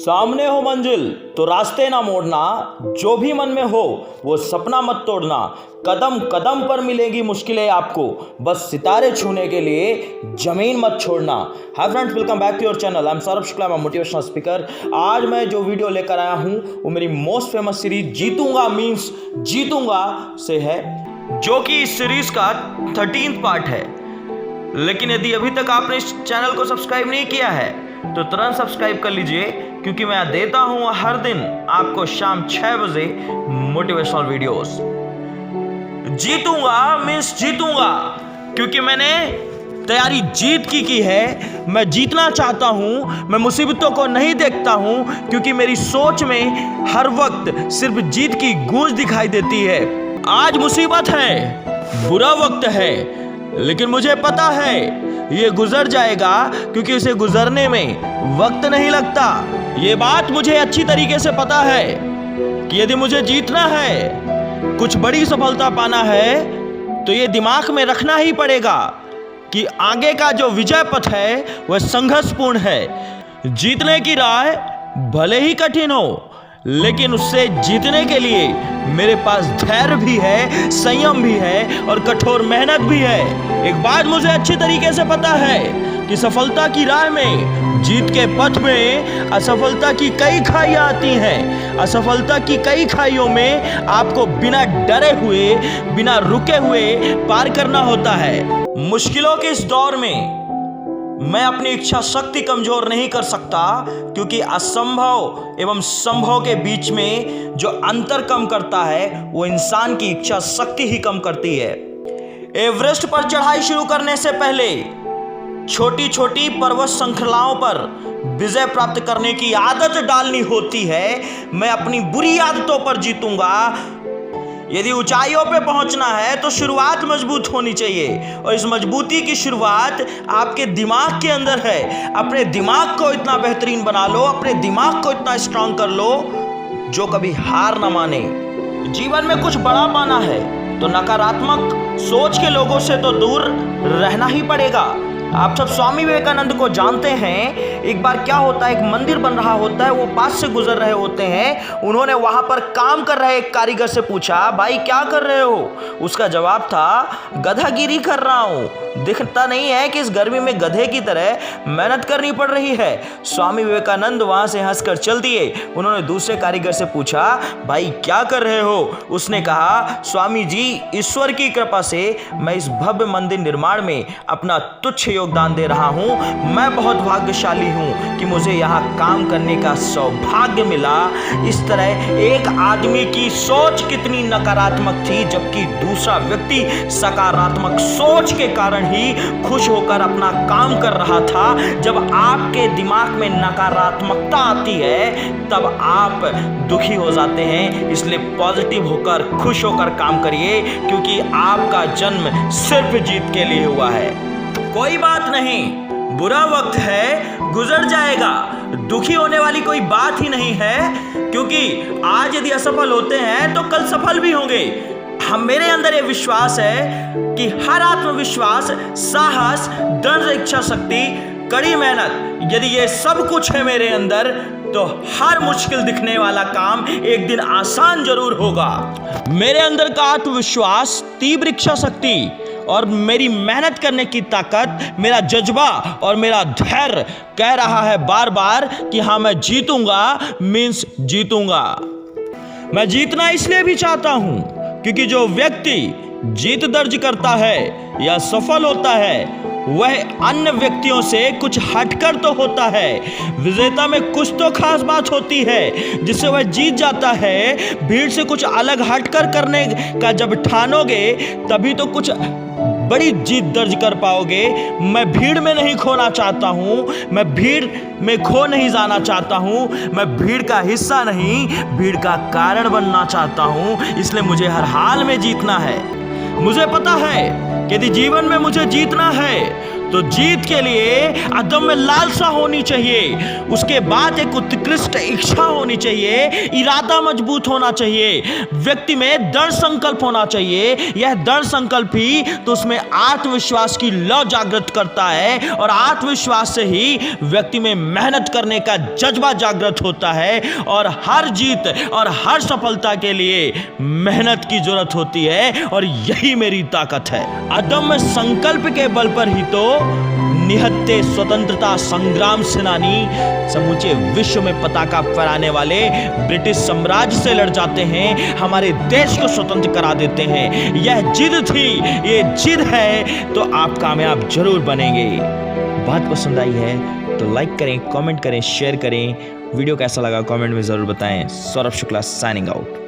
सामने हो मंजिल तो रास्ते ना मोड़ना, जो भी मन में हो वो सपना मत तोड़ना। कदम कदम पर मिलेगी मुश्किलें आपको, बस सितारे छूने के लिए जमीन मत छोड़ना। Hi friends, welcome back to your channel. I am Saurabh Shukla, मैं मोटिवेशनल स्पीकर। आज मैं जो वीडियो लेकर आया हूँ वो मेरी मोस्ट फेमस सीरीज जीतूंगा मीन्स जीतूंगा से है, जो कि इस सीरीज का 13th पार्ट है। लेकिन यदि अभी तक आपने इस चैनल को सब्सक्राइब नहीं किया है तो तुरंत सब्सक्राइब कर लीजिए, क्योंकि मैं देता हूं हर दिन आपको शाम 6 बजे मोटिवेशनल वीडियोस। जीतूंगा मीन्स जीतूंगा, क्योंकि मैंने तैयारी जीत की है। मैं जीतना चाहता हूं, मैं मुसीबतों को नहीं देखता हूं, क्योंकि मेरी सोच में हर वक्त सिर्फ जीत की गूंज दिखाई देती है। आज मुसीबत है, बुरा वक्त है, लेकिन मुझे पता है ये गुजर जाएगा, क्योंकि इसे गुजरने में वक्त नहीं लगता। ये बात मुझे अच्छी तरीके से पता है कि यदि मुझे जीतना है, कुछ बड़ी सफलता पाना है, तो ये दिमाग में रखना ही पड़ेगा कि आगे का जो विजय पथ है वह संघर्षपूर्ण है। जीतने की राह भले ही कठिन हो, लेकिन उससे जीतने के लिए मेरे पास धैर्य भी है, संयम भी है और कठोर मेहनत भी है। एक बात मुझे अच्छी तरीके से पता है कि सफलता की राह में, जीत के पथ में असफलता की कई खाइयां आती हैं। असफलता की कई खाइयों में आपको बिना डरे हुए, बिना रुके हुए पार करना होता है। मुश्किलों के इस दौर में मैं अपनी इच्छा शक्ति कमजोर नहीं कर सकता, क्योंकि असंभव एवं संभव के बीच में जो अंतर कम करता है वो इंसान की इच्छा शक्ति ही कम करती है। एवरेस्ट पर चढ़ाई शुरू करने से पहले छोटी छोटी पर्वत श्रृंखलाओं पर विजय प्राप्त करने की आदत डालनी होती है। मैं अपनी बुरी आदतों पर जीतूंगा। यदि ऊंचाइयों पे पहुंचना है तो शुरुआत मजबूत होनी चाहिए, और इस मजबूती की शुरुआत आपके दिमाग के अंदर है। अपने दिमाग को इतना बेहतरीन बना लो, अपने दिमाग को इतना स्ट्रांग कर लो जो कभी हार ना माने। जीवन में कुछ बड़ा पाना है तो नकारात्मक सोच के लोगों से तो दूर रहना ही पड़ेगा। आप सब स्वामी विवेकानंद को जानते हैं। एक बार क्या होता है, एक मंदिर बन रहा होता है, वो पास से गुजर रहे होते हैं। उन्होंने वहां पर काम कर रहे एक कारीगर से पूछा, भाई क्या कर रहे हो? उसका जवाब था, गधागिरी कर रहा हूं। दिखता नहीं है कि इस गर्मी में गधे की तरह मेहनत करनी पड़ रही है। स्वामी विवेकानंद वहां से हंसकर चल दिए। उन्होंने दूसरे कारीगर से पूछा, भाई क्या कर रहे हो? उसने कहा, स्वामी जी, ईश्वर की कृपा से मैं इस भव्य मंदिर निर्माण में अपना तुच्छ योगदान दे रहा हूं। मैं बहुत भाग्यशाली हूं कि मुझे यहां काम करने का सौभाग्य मिला। इस तरह एक आदमी की सोच कितनी नकारात्मक थी, जबकि दूसरा व्यक्ति सकारात्मक सोच के कारण ही खुश होकर अपना काम कर रहा था। जब आपके दिमाग में नकारात्मकता आती है तब आप दुखी हो जाते हैं। इसलिए पॉजिटिव होकर, खुश होकर काम करिए, क्योंकि आपका जन्म सिर्फ जीत के लिए हुआ है। कोई बात नहीं, बुरा वक्त है, गुजर जाएगा। दुखी होने वाली कोई बात ही नहीं है, क्योंकि आज यदि असफल होते हैं तो कल सफल भी होंगे। मेरे अंदर ये विश्वास है कि हर आत्मविश्वास, साहस, दृढ़ इच्छा शक्ति, कड़ी मेहनत, यदि ये सब कुछ है मेरे अंदर, तो हर मुश्किल दिखने वाला काम एक दिन आसान जरूर होगा। मेरे अंदर का आत्मविश्वास, तीव्र इच्छा शक्ति और मेरी मेहनत करने की ताकत, मेरा जज्बा और मेरा धैर्य कह रहा है बार बार कि हाँ, मैं जीतूंगा मीन्स जीतूंगा। मैं जीतना इसलिए भी चाहता हूं क्योंकि जो व्यक्ति जीत दर्ज करता है या सफल होता है, वह अन्य व्यक्तियों से कुछ हटकर तो होता है। विजेता में कुछ तो खास बात होती है जिससे वह जीत जाता है। भीड़ से कुछ अलग हटकर करने का जब ठानोगे, तभी तो कुछ बड़ी जीत दर्ज कर पाओगे। मैं भीड़ में नहीं खोना चाहता हूँ, मैं भीड़ में खो नहीं जाना चाहता हूँ। मैं भीड़ का हिस्सा नहीं, भीड़ का कारण बनना चाहता हूँ। इसलिए मुझे हर हाल में जीतना है। मुझे पता है कि यदि जीवन में मुझे जीतना है तो जीत के लिए अदम्य लालसा होनी चाहिए, उसके बाद एक उत्कृष्ट इच्छा होनी चाहिए, इरादा मजबूत होना चाहिए, व्यक्ति में दृढ़ संकल्प होना चाहिए। यह दृढ़ संकल्प ही तो उसमें आत्मविश्वास की लौ जागृत करता है और आत्मविश्वास से ही व्यक्ति में मेहनत करने का जज्बा जागृत होता है और हर जीत और हर सफलता के लिए मेहनत की जरूरत होती है और यही मेरी ताकत है। अदम्य संकल्प के बल पर ही तो निहत्थे स्वतंत्रता संग्राम सेनानी समूचे विश्व में पताका फहराने वाले ब्रिटिश साम्राज्य से लड़ जाते हैं, हमारे देश को स्वतंत्र करा देते हैं। यह जिद थी, ये जिद है, तो आप कामयाब जरूर बनेंगे। बात पसंद आई है तो लाइक करें, कमेंट करें, शेयर करें। वीडियो कैसा लगा कमेंट में जरूर बताएं। Saurabh Shukla signing out.